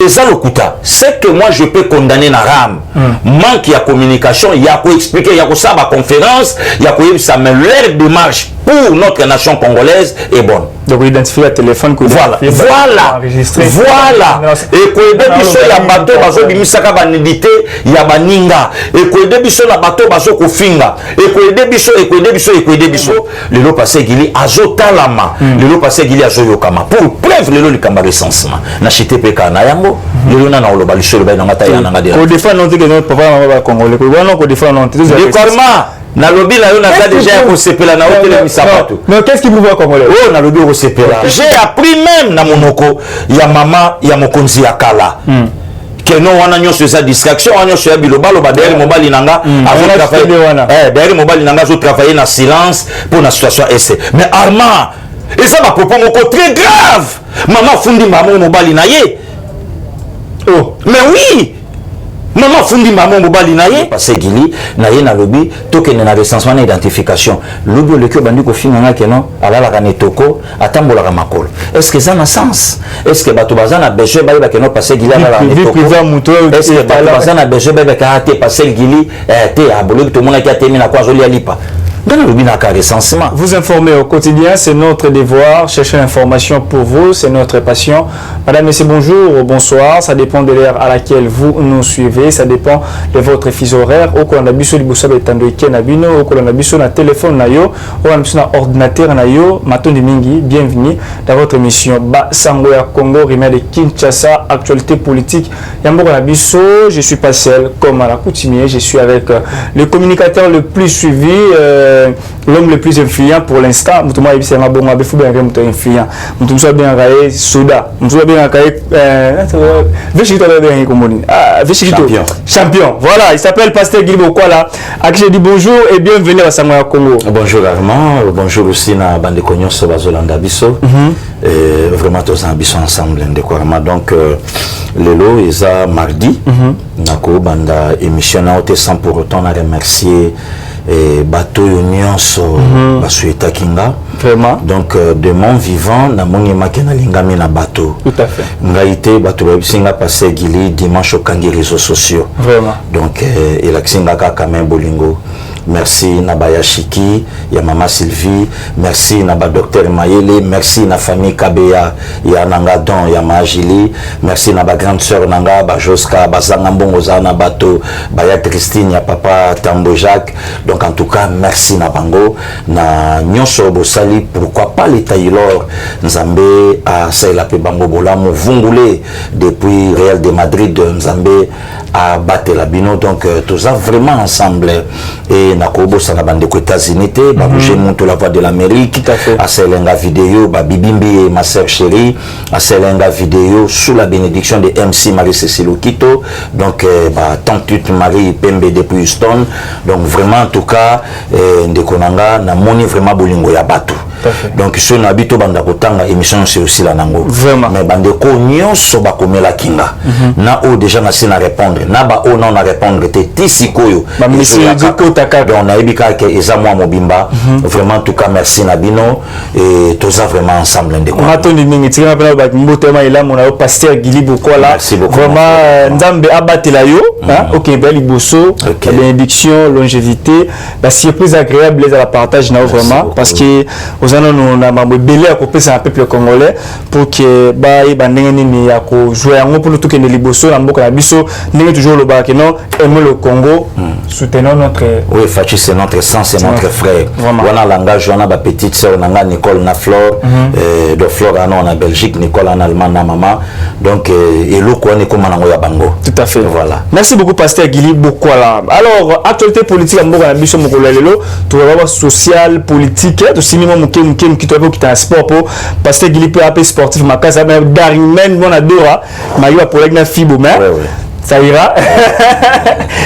ça le kuta. C'est que moi je peux condamner na ram. Manque de communication, il y a quoi expliquer, il y a quoi ça ma conférence, il y a quoi ça mais leur démarche pour notre nation congolaise est bonne. Donc identifier le téléphone que voilà. Et que depuis ce y a bateau bazo bimisaka banedité, il y a baninga. Et que depuis ce la bateau bazo kofinga. Et que depuis ce le lot passé gili azotalama. Le lot passé gili azoyokama. Pour preuve le lot likamba recensement. Na CTPK na yango, le lot na oloba lisolo ba na mataya na ngade. Ko défendre non que notre papa va congolais. Ko non ko défendre non. Na lobby là on a déjà concepela na hôtel Misabato. Mais qu'est-ce qui vous voit congolais? Oh na lobby concepela. J'ai appris même na monoko ya mama ya mokonzi ya kala. Que non wana nyonso za distraction wana nyonso ya bilobalo ba derrière mobali nanga avant travailler derrière mobali nanga zo travailler na silence pour la situation est mais Armand et ça va propos moko très grave maman fundi maman mobali na ye. Oh mais oui maman fundi maman mobali na ye parce que gili na ye na lobby token na recensement na identification lobby le que bandi ko finanga que non alala ka netoko atambola ka makolo est-ce que ça na sens est-ce que bato bazana besoin ba que non parce que gili alala netoko est-ce que bato bazana besoin ba ka te parce que gili te abolo que tout monde qui a terminé na kwa zoli alipa. Vous informer au quotidien, c'est notre devoir. Chercher l'information pour vous, c'est notre passion. Madame, Messieurs, bonjour ou bonsoir. Ça dépend de l'heure à laquelle vous nous suivez. Ça dépend de votre fuseau horaire. Au cours de la biso libusa betandoike nabino, au cours de la biso na téléphone nayo, au cours de la ordinateur nayo, Matondi Mingi, bienvenue dans votre émission. Ba Sangoya Congo, Rimé de Kinshasa, actualité politique. Yambo na biso, je suis pas seul comme à la coutumier. Je suis avec le communicateur le plus suivi. L'homme le plus influent pour l'instant, Moutouma Ibis Yama Bonga Befou bien influent. Moutouma bien raé Soda. Moutouma bien raé Véchito bien Komoni. Ah, Véchito. Champion. Voilà, il s'appelle Pasteur Guilibo Kwala. À qui je dis bonjour et bienvenue à Sangoya Congo. Bonjour Armand, bonjour aussi na bande Konyo Sobazolanda Biso. Vraiment tous ambitions ensemble de Kwarama. Donc le lot est à mardi. Nako banda émission na ote sans pour autant remercier et bateau union so basueta kinga vraiment donc de mon vivant na moni makena lingami na bateau tout à fait ngaité bateau babisinga passé gili dimanche au kangi réseaux sociaux vraiment donc et la kinga ka kamen bolingo. Merci Nabaya Shiki, ya Mama Sylvie, merci Naba Docteur Mayele, merci na famille Kabeya, ya Nanga Don, ya Majili, merci Naba grande sœur Nanga, Bajoska, Bazanga Mbongo Zana Bato, Baya Christine, ya Papa Tambo Jacques. Donc en tout cas, merci Nabango, na Nyonso Bosali, pourquoi pas les Taylor, Nzambe, à Sailape Bango Bolamo, Vungule, depuis Real de Madrid, Nzambe, à Batelabino. Donc tout ça vraiment ensemble. Et Nakobo Sanabande aux États-Unis, Babouché monte la voix de l'Amérique, à Selenga vidéo, Babibimbi et ma sœur chérie, à Selenga vidéo sous la bénédiction de MC Marie-Cécile Okito, donc tante Marie Pembe depuis Houston. Donc vraiment en tout cas, de Konanga, na moni vraiment bolingo ya batu. Donc ce nabito banda kotanga émission c'est aussi la nango. Vraiment. Mais bande ko nyonso ba komela kinga. Na o déjà na sina répondre, na ba o non na répondre te tisikoyo. Ba monsieur Diko Taka. On a ebika ke ezamwa mobimba. Vraiment en tout cas merci Nabino et tous ça vraiment ensemble ndeko. Matondi mingi tika pena ba mbotema ila mona pasteur Guilibo Kwala. Vraiment Nzambe abatela yo, OK beli bosso, bénédiction, longévité, la surprise agréable les à la partage na vraiment parce que aux années on a belé à couper ça un peuple congolais pour que ba bandenge ni ya ko jouer en pour tout que les liboso na mboka na biso ndenge toujours le ba que non aimer le Congo soutenons notre oui Fachi c'est notre sang c'est notre frère voilà langage on a ma petite sœur nanga Nicole na Flore de Flore en Belgique Nicole en Allemagne na maman donc et le quoi ne comme nango ya bango tout à fait voilà merci beaucoup pasteur Guilibo Kwala. Alors actualité politique mboka na biso mokolo lelo to va social politique to sinimo mkem qui doit quitter un sport pour parce que il peut appeler sportif ma casa même Darimène mon adora maillot pour la fibo mais ça ira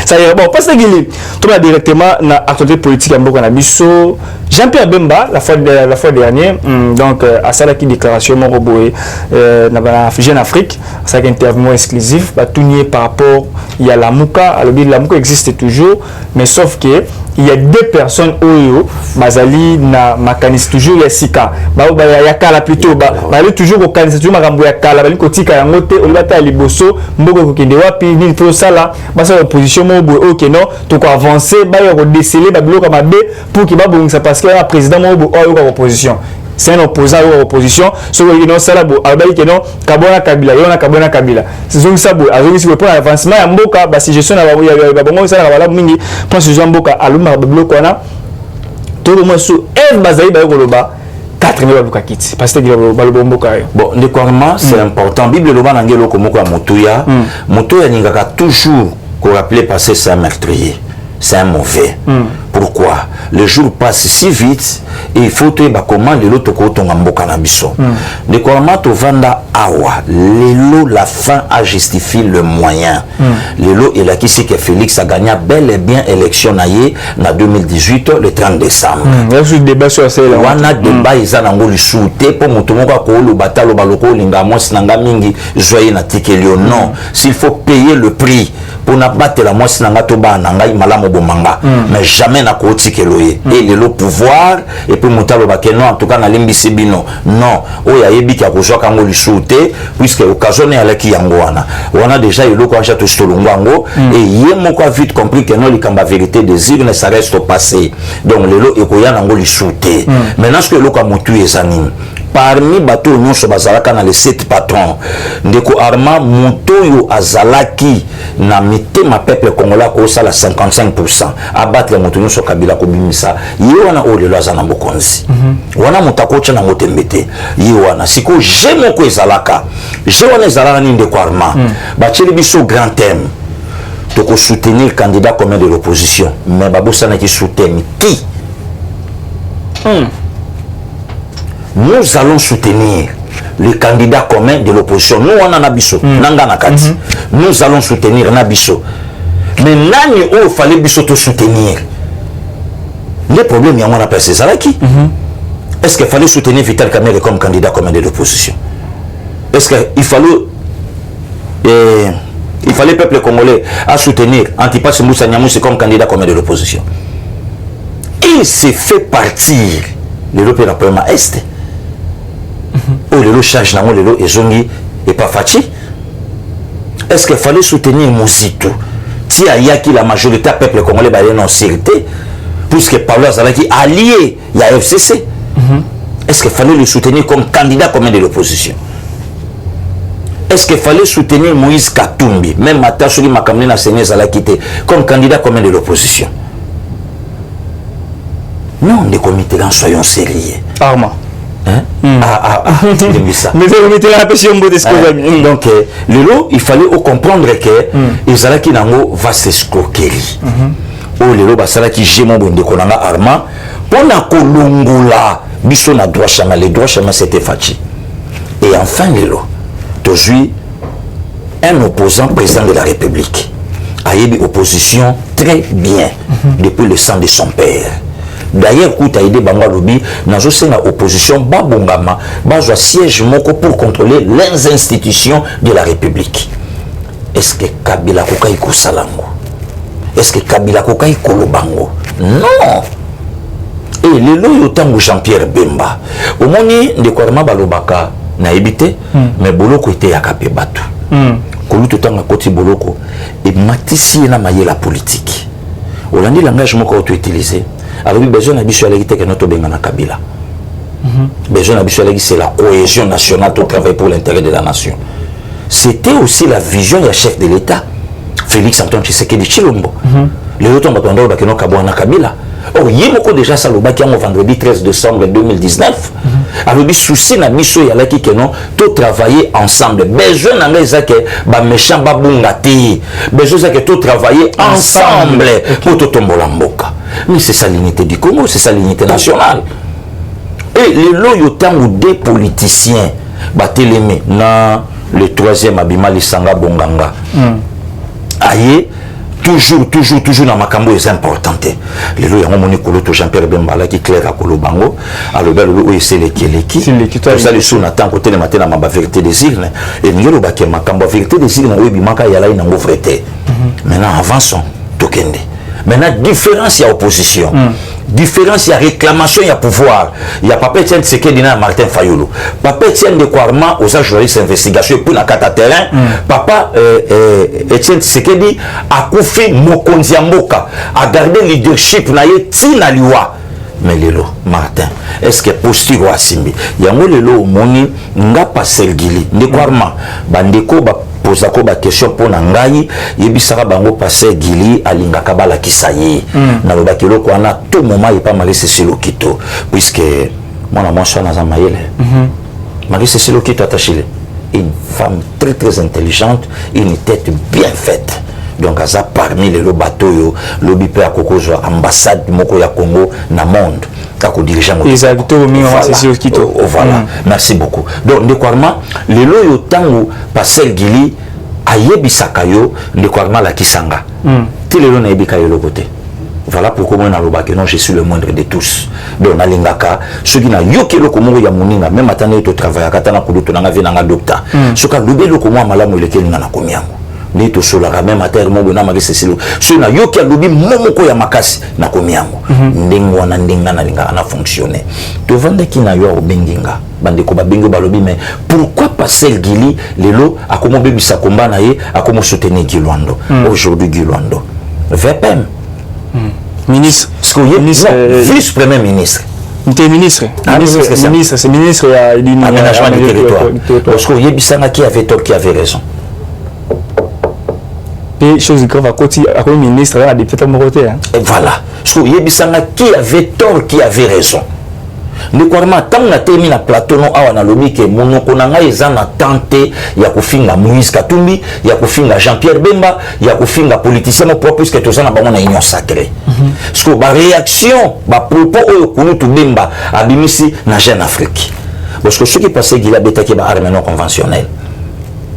ça ira bon parce que il tout directement na actualité politique mboka na biso Jean-Pierre Bemba la fois dernière donc à ça qui déclaration mon robot na ba Jeune Afrique ça qui interview exclusif ba tout nier par rapport il y a la Mouka alors la Mouka existe toujours mais sauf que il y a deux personnes oyo bazali na makanisi toujours ya sika ba ya kala plutôt ba toujours ko kanisa toujours makambo ya kala bali kotika yango te olibata liboso mboko ko kende wapi ni to sala basa opposition mo bo OK non to ko avancer ba yo ko déceler ba biloko mabe pour que ba bongisa parce que le président mo bo oyo ko opposition c'est un opposant ou opposition so que non sala bo albali que non kabona kabila yona kabona kabila c'est ça bo azongi si pour avancement ya mboka ba si gestion na ba bongo sala ba mingi pense Jean Mboka aluma ba biloko na tout le monde sous Eve bazali ba ko loba 4000 baluka kiti parce que ba loba mboka bon décorement c'est important bible loba na ngelo ko moko ya motuya ningaka toujours ko rappeler passer c'est un meurtrier c'est un mauvais. Pourquoi? Le jour passe si vite et il faut que comment les lots tonga mboka na biso. De comment to vanda awa lelo la fin a justifié le moyen. Lelo et la qui c'est que Félix a gagné bel et bien élection naie na 2018 le 30 décembre. Il y a eu débat sur ça là. On a débat ils en ngoli souté pour motomoka ko lo batalo baloko linga mo sinanga mingi joyeux na tikelio non, s'il faut payer le prix pour na battre la mo sinanga to ba nanga malamu bomanga mais jamais na ko tikeloye et le pouvoir et puis mutalo ba non en tout cas na limbi sebino non oya yebi ka ko joka ngoli souté puisque occasion ya ki yango wana on a déjà eu ko acha to stolongo et yé moko vite compris que non li kamba vérité des îles ne ça reste au passé donc lelo e ko ya ngoli souté maintenant ce que le ko mutu ezani parmi bateau nyonso bazalaka na les 7 patrons ndeko Armand Mutoyo azalaki na mitema peuple congolais ko sala 55% abattre mutu nyonso kabila ko bimisa ye wana olelo azana bokonzi wana mutako cha na ngotembete ye wana siko je moko ezalaka je wana ezalaka ni ndeko Armand bacheli biso grand thème to soutenir le candidat commun de l'opposition mais babosana qui soutient qui nous allons soutenir le candidat commun de l'opposition. Nous, on a Nabiso, nous allons soutenir Nabiso. Mais nani il fallait Biso te soutenir. Le problème, il y a un appel Césaraki. Est-ce qu'il fallait soutenir Vital Kamerhe comme candidat commun de l'opposition? Est-ce qu'il fallait le peuple congolais à soutenir Antipas Moussa Nyamousse comme candidat commun de l'opposition? Il s'est fait partir l'Europe et la première Est. Oh, le charge dans le et zongi et pas fachi. Est-ce qu'il fallait soutenir Moussito? Si il y a qui la majorité du peuple congolais va en sécurité, puisque Pablo Azalaki allié il y a FCC. Est-ce qu'il fallait le soutenir comme candidat commun de l'opposition? Est-ce qu'il fallait soutenir Moïse Katumbi, même Matacholi Makamne na Séné Zalakité, comme candidat commun de l'opposition? Non, les comités là, soyons sérieux. Armand. Mais vous mettez la pression de ce que vous donc, le lot, il fallait comprendre que Ezalaki Nango va s'escroquerie. Oh, le lot, basala qui j'ai mon bon de Konanga Armand, pour la Kolongola, Bisso na droit chemin, les droits chemin c'était fachi. Et enfin, le lot, aujourd'hui, un opposant président de la République a eu une opposition très bien depuis le sang de son père. D'ailleurs, quand il y a des opposition, babongama, bazwa siège moko pour contrôler les institutions de la République. Est-ce que Kabila Kokai Kosalango? Est-ce que Kabila Kokai Kolobango? Non. Et le loyotango Jean-Pierre Bemba. Au moni de Korma Balobaka na ebité, mais Boloko était yakapé batu. Koluto tanga koti Boloko et matisi na maye la politique. Olandi l'engagement qu'on a utilisé. Alors, besoin d'habitualité que notre Bengana Kabila. Besoin d'habitualité, c'est la cohésion nationale pour travailler pour l'intérêt de la nation. C'était aussi la vision du chef de l'État, Félix Antoine Tshisekedi Tshilombo. Les autres ont attendu que nous avons Kabila. Or, il y a déjà ça le vendredi 13 décembre 2019. Alors, il souci na miso ya qui que non tout travailler ensemble. Besoin d'anglaise que ba méchant ba bungati. Besoin que tout travailler ensemble pour tout tomber la mboka. Mais c'est ça l'unité du Congo, c'est ça l'unité nationale. Et les loyautan ou des politiciens batelemé na le troisième abima lisanga bonganga. Aïe toujours dans ma cambo est importante. Les lois ont moni kolo to Jean-Pierre Bemba qui clair à kolo bango. Alors ben le c'est les qui. Ça les sous n'attend côté le matin dans ma vérité des îles et nous ba ke ma cambo vérité des îles oui bimaka yala ina ngofrete. Maintenant avançons tokende. Maintenant, différence, il y a opposition. Différence, il y a réclamation, il y a pouvoir. Il y a Papa Etienne Tshisekedi et Martin Fayulu. Papa Etienne de Kouarma, aux journalistes d'investigation, pour la carte à terrain, Papa Etienne Tshisekedi a confié Mokonzi Mboka, a gardé le leadership, Tina Liwa. Mais lelo, Martin, est-ce que posture à Simbi? Il y a un lelo, moni, n'a pas Sergili, de Kouarma, Bandeko, posa ko ba question pour nangai yebisaka bango passer Gili alinga kabala kisaye na loba kilo ko na tout moment il pas Marie Cécile Okito puisque moi je suis dans Mayele Marie Cécile Okito attachée une femme très très intelligente, une tête bien faite. Donc ça parmi les bateaux le bipé à Kokozo ambassade moko ya Congo na monde kako dirigeant les habitants au milieu Cécile Okito. Voilà, merci beaucoup. Donc de Kouarma le lo tango passer Gili ayebisaka yo de Kouarma la kisanga. Tilelo na yebika yo le côté. Voilà pourquoi moi na lobaka non je suis le moindre de tous. Donc na lingaka ceux qui na yoki lo komo ya moninga même atane to travailler katana kuduto na ngavi na docteur. Soka lobe lo komo malamu lekeli na komiango. Ni to sola même à terre mo na Marie Cécile. Ceux na yoki lobi momoko ya makasi na komiango. Ndingo na ndinga na linga na fonctionner. To vande ki na yo obenginga. Bandeko babengo balobi mais pourquoi passer Gili lelo akomo bebisa komba na ye akomo soutenir Gilwando. Aujourd'hui Gilwando. VPM ministre, vice-premier ministre. Ministre, c'est ministre à l'aménagement du territoire. Parce qu'il y a Bissana qui avait tort, qui avait raison. Et chose grave à côté, à côté ministre, à des petits côté. Voilà. Parce qu'il y a Bissana qui avait tort, qui avait raison. Le Kouarma, tant que terminé le plateau, on a lobby que mon onkonanga ils en a tenté, il y a kofinga Moïse Katumbi, il y a kofinga Jean-Pierre Bemba, il y a kofinga politicien mon propre puisque tout ça n'a pas une union sacrée. Parce que la réaction, la propos au Kounutu Bemba a bimisi na Jeune Afrique. Parce que ce qui passait qu'il a bétaké ba armée non conventionnelle.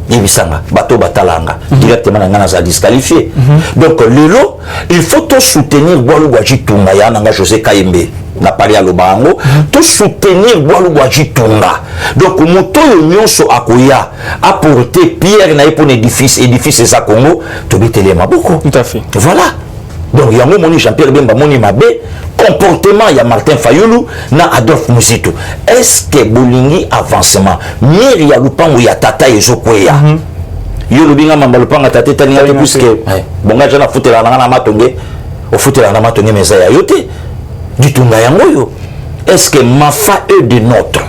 Yebisanga, bateau batalanga, directement na disqualifié. Donc lelo, il faut tout soutenir Boalou Gwaji Tunga nanga José Kayembe. Na parlé à l'Obango, tout soutenir Boalou Gwaji Tunga. Donc moto nyonso akoya apporter pierre na pour édifice ça Congo, to betelema beaucoup. Tout à fait. Voilà. Donc il y a moni Jean-Pierre Bemba moni Mabé, comportement il y a Martin Fayulu na Adolphe Musito. Est-ce que bolingi avancement mieux il y a lupango ya tata ezokoya. Yo lobinga mamba lupanga tata tani puisque bonga jana futela na matonge, au futela na matonge mezaya yote. Du Tunga yango. Est-ce que Mafa est de notre?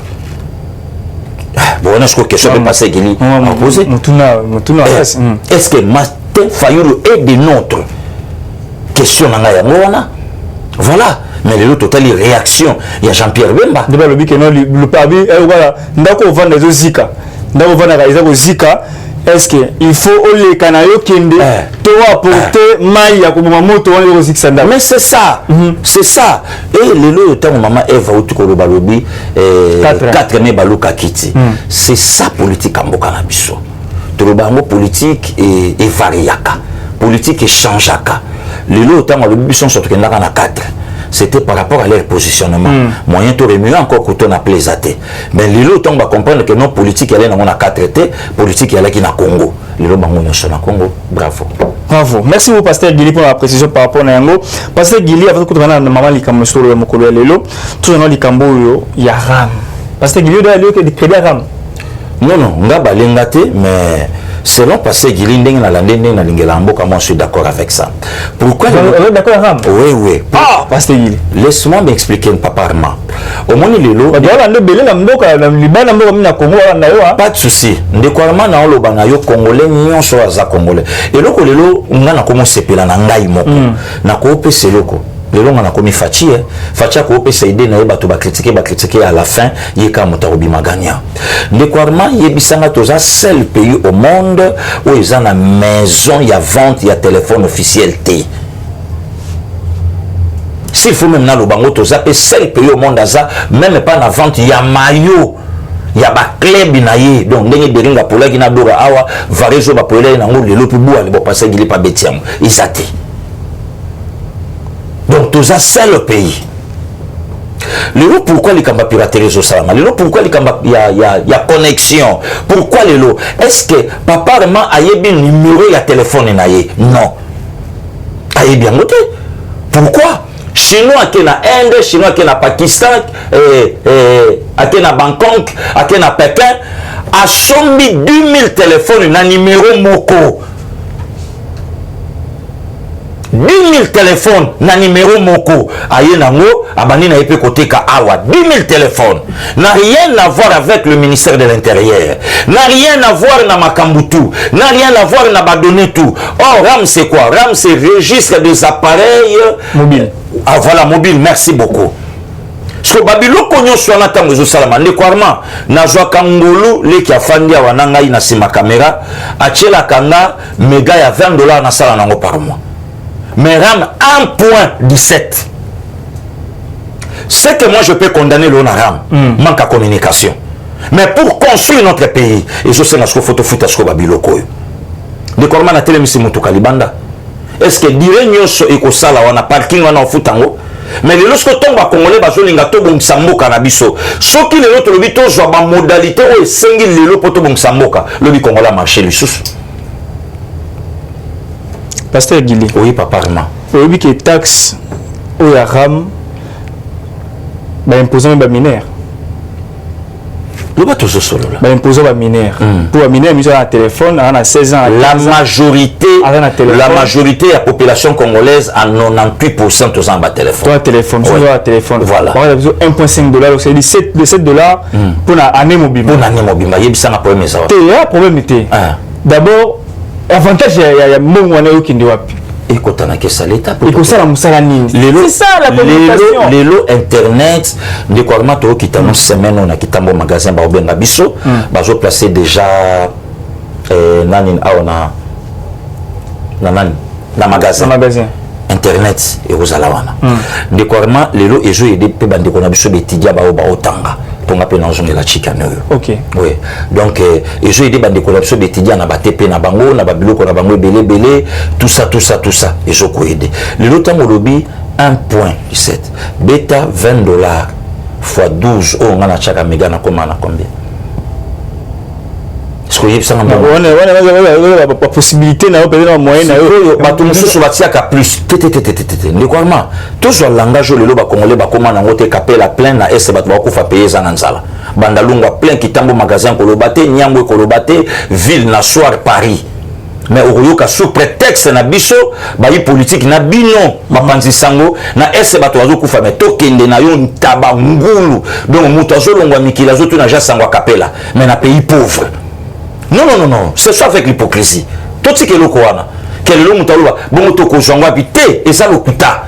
Bon, on a ce question de passer Gili à poser. Est-ce que Martin Fayulu est de notre? Question na yango. Voilà. Mais le total réaction, il y a Jean-Pierre Bemba. D'abord le but que non le pabi voilà, ndako vendre des zika. Ndako vendre des zika. Est-ce que il faut les canayo kende to apporter maïa comme moto on les sanda. Mais c'est ça. C'est ça. Et le lo temps maman Eva utukolo balobi 4 mai baluka kiti. C'est ça politique amboka na biso. To lo bango politique et variaka. Politique et changeaka. Le lo temps le biso surtout na 4. C'était par rapport à leur positionnement. Moyen de remuer encore que on a plaisanté. Mais l'île on va comprendre que non politique elle est dans 4 été, politique elle est qui na Congo. L'île bango nyonso na Congo. Bravo. Bravo. Merci beaucoup Pasteur Gili pour la précision par rapport à Yango. Pasteur Gili avec tout na maman likambo solo mokolo lelo, tout na likambo yo ya ram. Pasteur Gili doit aller que de crédit ram. Non ngaba lengate mais selon passé Gili ndenge na landende na lingela mboka moi je suis d'accord avec ça. Pourquoi d'accord ram? Oui. Ah, Pasteur Gili. Laisse-moi m'expliquer papa Armand. Au moins lelo pas de souci. Ndeko Armand na oloba na yo congolais nyonso aza congolais. Et loko lelo ngana komo sepela na ngai moko. Na ko pese loko. Lelo ngana komi fachi fachi ko pese ide na bato ba critiquer à la fin yeka motarobi maganya. Ndeko Armand yebisanga toza seul pays au monde où ils ont une maison, il y a vente, il y a téléphone officiel T. S'il faut même dans le bango, tu as seul pays au monde, même pas la vente, il y a maillot, il y a des clubs, donc il y a des ringa pour les gens qui awa, varezo ba pour les gens qui le plus beau, les beaux passer qui pas bêtiam, ils athées. Donc tu as seul pays. Le lot pourquoi les cambas pirateries au salama? Le lot pourquoi les cambas il y a connexion? Pourquoi le lot? Est-ce que papa vraiment a bien numéro il y a téléphone naïe? Non. A bien noté. Pourquoi? Chinois qui na Inde, Chinois qui na Pakistan, qui na Bangkok, qui na Pékin, a sombi 10 000 téléphones na numéro moko. 10 000 téléphones na numéro moko. Aye nango, abani na epe côté ka awa. 10 000 téléphones. N'a rien à voir avec le ministère de l'Intérieur. N'a rien à voir na Makambutu. N'a rien à voir na Badone tout. Oh, RAM c'est quoi? RAM c'est registre des appareils mobiles. Ah voilà, mobile, merci beaucoup. Parce que Babylon konyo swana tango zo salama ndekwarma na zwa kangolu leki afandi ya wananga ina sima caméra achela kanga mega ya $20 na sala nango par mois. Mais RAM 1.17. C'est que moi je peux condamner le RAM, manque à communication. Mais pour construire notre pays, et je sais que photo foot à ce Babylon koyo. Ndekwarma na tele misi mutu kalibanda. Est-ce que dire nyoso ekosala wana parking wana ofutango? Mais lorsque tomba congolais bazolinga to bongisa mboka na biso. Soki lelo to lobi to zwa ba modalité o esengi lelo poto bongisa mboka, lobi congolais marché lisusu. Pasteur Guilé. Oui papa Rama. Oyebi que taxe o ya RAM ba imposant ba mineur. Bah, imposant ba mineur. Pour un mineur, il a un téléphone, on a 16 ans. La majorité de la population congolaise a 98% tous en bas téléphone. Toi, téléphone, oui. Téléphone. Voilà. On a besoin de $1.5, c'est $7 pour une année mobile. Pour une année mobile, il y a un problème. Il y a un problème. D'abord, l'avantage, il y a un moment qui est écoute, on a que ça l'état. C'est ça la communication. Les lots internet, de quoi qui t'annonce semaine, on a quitté mon magasin, on a biso, on a placé déjà dans magasin internet et aux alawana. De quoi les lots et jeux et des peu bandés qu'on a biso des tidia bao tanga. On appelle dans la chicane. Ok. Oui. Donc, et je ai des bandes de corruption d'étudiants na batepe na bango, na babilo na bango belé, tout ça. Et je peux aider. Le lot au lobby 1.17. Beta $20 fois 12. Oh, on a chaque méga na combien? Est-ce que on a possibilité na peut-être moyen na bato mususu batiaka plus ndekwarma toujours langage le loba congolais ba comment na ngote kapela plein na est bato ba kufa payer za nzala bandalungwa plein kitambo magasin kolobate nyangwe kolobate ville na soir Paris. Mais oyoka sous prétexte na biso ba yi politique na bino bapanzi sango na est bato bazo kufa mais tokende na yo ntaba ngulu donc muto azolongwa mikila zo tuna ja sangwa kapela mais na pays pauvre. Non, c'est ça avec l'hypocrisie. Tout ce qui est le Koana, quel est le Moutaloua, bon, Toko Zangwa, et ça le Kouta.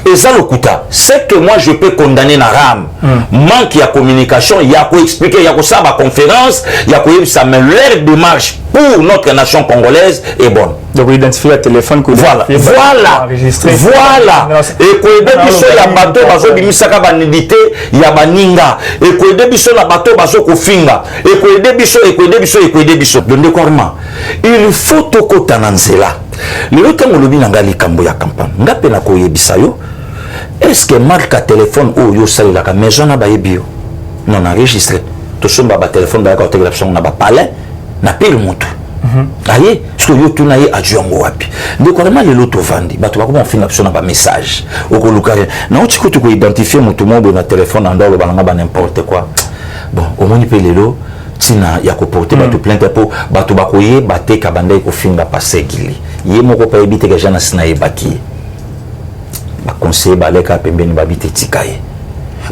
Et ça le Kouta. C'est que moi je peux condamner la RAM. Manque de communication, il y a quoi expliquer, il y a quoi ça, ma conférence, il y a quoi ça, mais leur démarche pour notre nation congolaise est bonne. Donc, vous identifiez le téléphone que vous avez enregistré. Voilà. Et que les biso ya bateau bazo bimisaka banidité ya baninga. Et que les biso na bateau bazo kofinga. Et que les biso. Donc, décorement. Il faut toko tananzela. Le temps où lobi nanga likambo ya campagne. Ngape na koyebisa yo. Est-ce que marque à téléphone ou yo sali la maison na baebio? Non, enregistré. Tout ça ba téléphone ba côté l'option na ba palais na pile montre. Aye, parce que yo tuna ye adjuango wapi. Donc vraiment les loto vandi, ba to ba ko fin option na ba message. Oko lukare. Na uti ko to ko identifier mutu mobo na téléphone en dolo balanga ba n'importe quoi. Bon, au moins pe lelo tina ya ko porter ba to plainte po ba to ba ko ye ba te ka banda ko finga passer gili. Ye moko pa ebite ke jana sina ye baki. Ba conseil ba leka pembeni ba bite tikaye.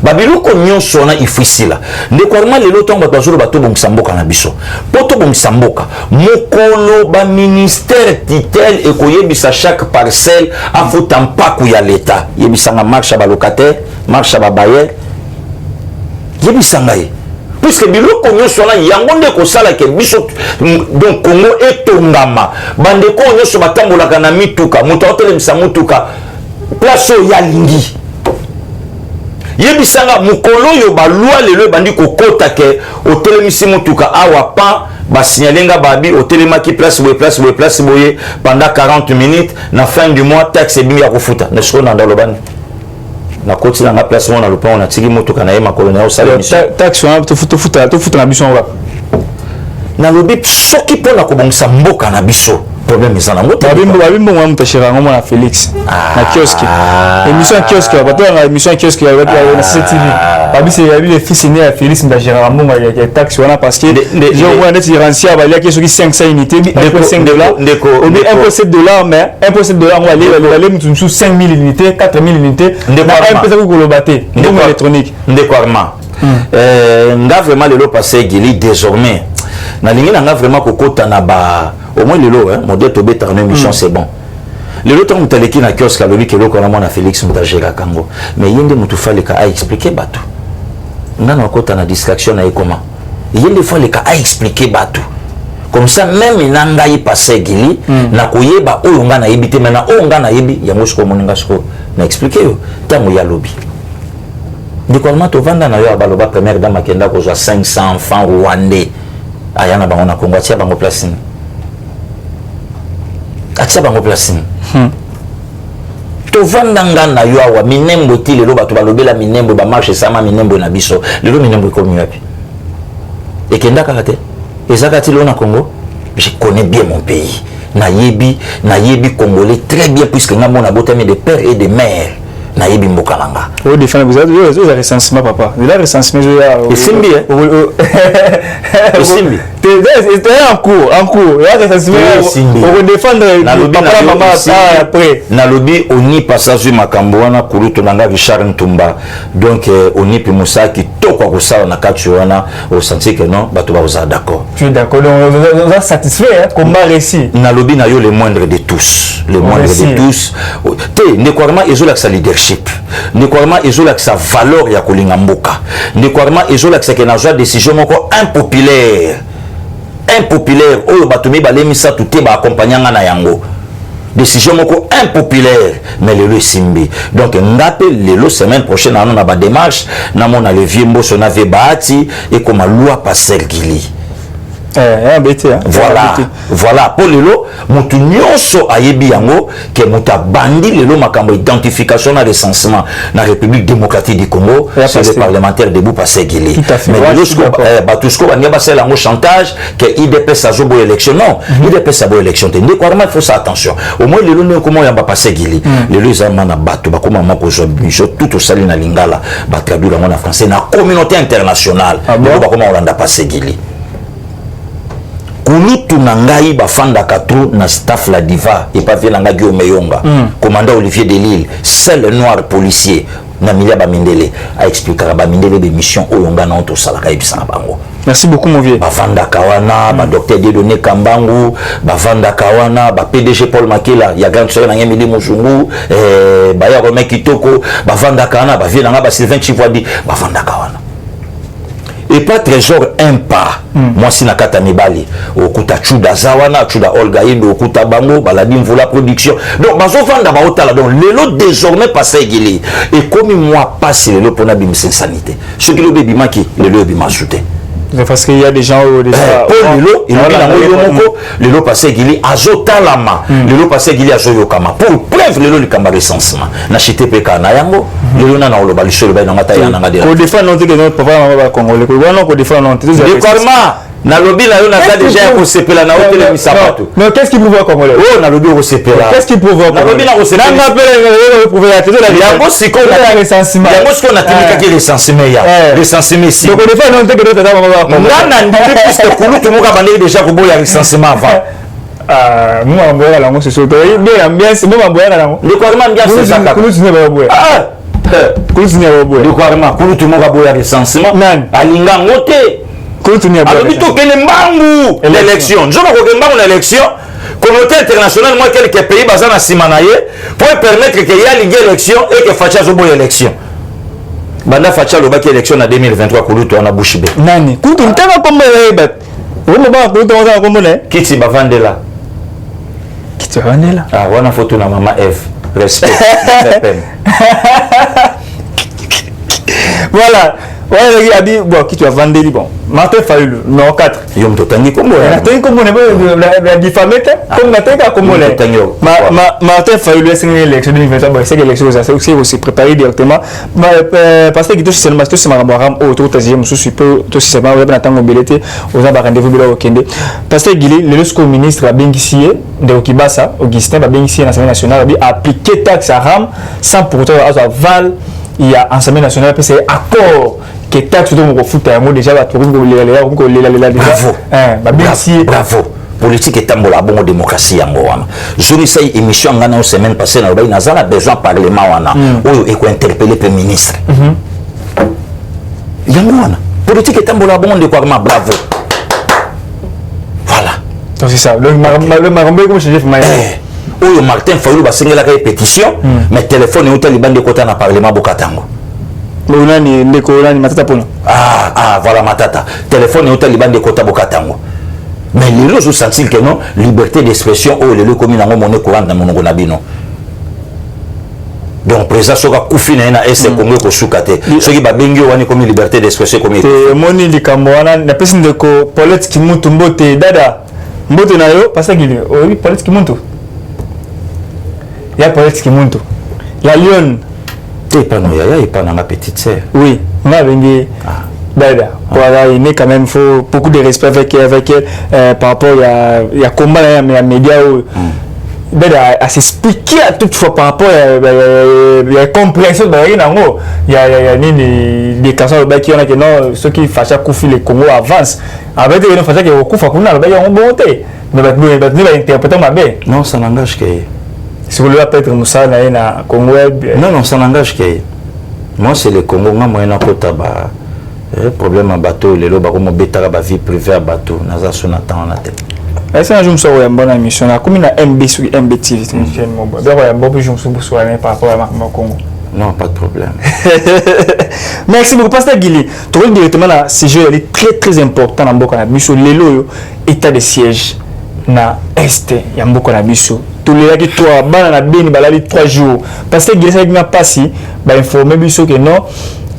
Babiloko nyonso na ifisila ndekwarma lelo tonga bazolo bato bomsamboka na biso poto bomsamboka mokolo ba ministère titel e koyebisa chaque parcelle afuta mpaku ya l'état yebisanga marche ba locataire marche ba bailleur yebisanga ye puisque biloko nyonso na yango nde ko sala ke biso donc Congo etongama bandeko nyonso batambolaka na mituka moto otelemisa mutuka place ya lingi yebisanga mukolo yo ba loi lelo bandi ko kota ke otelemisi mutuka awa pa ba signalenga babi otelemaki place boye pendant 40 minutes na fin du mois taxe bi ya kofuta ne so na ndalo bani na koti na place mona lopa on a tiki mutuka na yema colonel osala taxe on to futa na biso wa na lobi soki pona ko bongisa mboka na biso problème est ça na moto babimbo moi mtashira ngoma na Félix na kiosque émission kiosque bato émission kiosque na CCTV babisi ya le fils né à Félix ndashira ngoma ya taxi wana parce que je vois net irancia ba liaki soki 500 unités $1.5 ou bien $1.7 mais $1.7 on va aller mutu 5000 unités 4000 unités na un peu ko lobate ndongo électronique ndekwarma nga vraiment le lot passé Gili désormais na lingi nga vraiment kokota na ba au moins le lot modèle to beta na émission c'est bon le lot on taleki na kiosque lobi ke loko na mona Félix mutagera kango mais yende mutu fale ka a expliquer bato ngana kokota na distraction na ekoma yende fale ka a expliquer bato comme ça même nanga yi passé Gili na koyeba oyo nga na yebite maintenant oyo nga na yebi yango siko moninga siko na expliquer yo tango ya lobby Décollement to vanda na yo abaloba première dame akenda ko 500 francs rwandais ayana bango na Congo atia bango placing to vanda ngana yo awa minembo ti lelo bato balobela minembo ba marche sama minembo na biso lelo minembo ikomi wapi ekenda kaka te ezaka ti lo na Congo je connais bien mon pays na yebi congolais très bien puisque nga mona botami de père et de mère na yebi mboka nanga o défendre vous avez recensement papa il a recensement et simbi simbi c'était en cours il a recensement pour défendre papa maman après na lobby oni passage makambo wana kuluto nanga Richard Ntumba donc oni pe musaki to kwa kusala na kati wana au senti que non bato ba oza d'accord tu es d'accord on est satisfait combat réussi na lobby na yo le moindre de tous te ndekwarma ezola sa leadership ndekwarma ezola sa valeur ya kolinga mboka ndekwarma ezola sa ke na joie décision moko impopulaire oyo batumi balemisa tuté ba accompagnanga na yango décision moko impopulaire mais lelo esimbi donc ngape lelo semaine prochaine on a ba démarche na mona le vieux mboso na ve baati et comme loi passer Gili voilà pour lelo mutu nyonso ayebi yango ke muta bandi lelo makambo identification na recensement na République démocratique du Congo c'est le parlementaire debout passer Gili mais lelo batusko banya basela ngo chantage que IDPS azobo élection non IDPS abo élection te ndekwarma il faut ça attention au moins lelo ne comment yamba passer Gili lelo ezama na bato bakoma mako zo biso tout au sali na lingala ba traduire en français na communauté internationale lelo bakoma Holanda passer Gili kulutu na ngai bafandaka trop na staff la diva et pas vient nga Guillaume Yonga commandant Olivier Delille seul noir policier na milia ba mindele a expliquer ba mindele be mission oyonga na to salaka ebisa bango. Merci beaucoup mon vieux. Bavanda kawana ba docteur Dieudonné Kambangu bavanda kawana ba PDG Paul Makela ya grand sœur na Emily Muzungu ba ya Romain Kitoko bavanda kawana ba vie na nga ba Sylvain Chivwadi bavanda kawana et pas trésor impa moi si nakata mibali okuta chuda zawana chuda Olga Indo okuta bango baladi mvula production donc bazo vanda ba otala donc lelo désormais passé Gili et comme moi passe lelo pona bimisa sanité ce qui le bébé maki lelo bima souté parce qu'il y a des gens déjà pour lelo il a moko lelo passé Gili azotalama lelo passé Gili azoyokama pour preuve lelo likamba recensement na chitepeka na yango lelo na oloba lisolo ba ngata ya nanga de ko défendre notre papa mama congolais ko wana ko défendre notre na lobby là on a déjà un sepela na hôtel Misapato mais qu'est-ce qui prouve congolais na lobby au sepela qu'est-ce qui prouve na lobby na au sepela na appelle prouver la tête la yango siko na recensement yango siko na timika ki recensement ya recensement ici donc on défend notre que notre mama ngana ndi puisque kulutu moka bandé déjà ko boya recensement avant nous on boya la ngo c'est surtout bien ambiance nous on boya la ngo le quoi ambiance c'est ça kulutu ne ba boya kulutu ne ba boya le quoi kulutu moka boya recensement alinga ngote alors plutôt que les mbangu l'élection je vois que mbangu l'élection communauté internationale moi quelques pays basana simanaye pour permettre qu'il y ait l'élection et que Facha zobo élection banda Facha lobaki élection en 2023 kulutu on a bouchibé nani kulutu ntaka kombo yeba on ba kulutu on va kombo ne kiti bavandela ah wana photo na maman Eve respect voilà Ouais, il dit bon, qui tu as vendu bon. Martin Fayulu, numéro 4. Yom Totangi comme la diffamé comme Nateka comme Martin Fayulu c'est une élection de 2023, c'est l'élection ça c'est aussi préparé directement. Parce que tout c'est c'est marambaram autour de deuxième sous peu tout c'est pas on attend mobilité aux a rendez-vous bila okende. Parce que le sco ministre a bénéficié de Okibasa, Augustin a bénéficié dans l'Assemblée nationale a appliqué taxe à RAM sans pour autant aval il y a l'Assemblée nationale puis c'est accord que taxe donc au foot déjà va trouver bravo politique est tambola bon démocratie yango wana joni say émission ngana au semaine passée na baina zana besoin parlement wana oyo eko interpeller le ministre yango wana politique est tambola bon de quoi bravo voilà donc c'est ça le marambé comme chef oyo Martin Fayulu ba singela ka pétition mais téléphone et hôtel bande kota na parlement bokatango Nani matata pona. Voilà matata. Téléphone et hôtel bande kota bokatango. Mais les gens sentent que non, liberté d'expression oh les communes en monnaie courante dans mon nabino. Donc président soka kufina na ese Congo ko sukate. Ce qui ba bengi wani comme liberté d'expression comme te moni likambo wana na pesi ndeko Paulette Kimuntu mbote dada. Mbote na yo parce que oui Paulette Kimuntu. Ya Paulette Kimuntu. La Lyon et pas non et pas dans ma petite sœur. Oui, on a venu dada. Voilà, il est quand même faut beaucoup de respect avec elle par rapport il y a combat là mais les médias dada à s'expliquer à toute fois par rapport il y a compréhension de rien en haut. Il y a des cas qui ont que non ceux qui fâchent Koufi le Congo avance. Avec des gens fâchent que Koufa kuna là on bonté. Mais nous va interpréter ma bien. Non, ça n'engage que si vous voulez peut-être Moussa na Congo non ça n'engage que moi c'est le Congo moi moyen kota ba problème à bateau les loba comme betara ba vie privée à bateau naza sona temps na tête est-ce que je me sens une bonne émission na comme na MB sur MB TV c'est une chaîne mobile donc il y a beaucoup je me suis sur par rapport à Congo non pas de problème merci beaucoup pasteur Guili tu vois directement là ce jeu il est très très important dans beaucoup na biso lelo état de siège na est ya mboko na biso tous les qui 3 bana na beni balali 3 jours parce que Guili ça qui m'a passé ba informer biso que non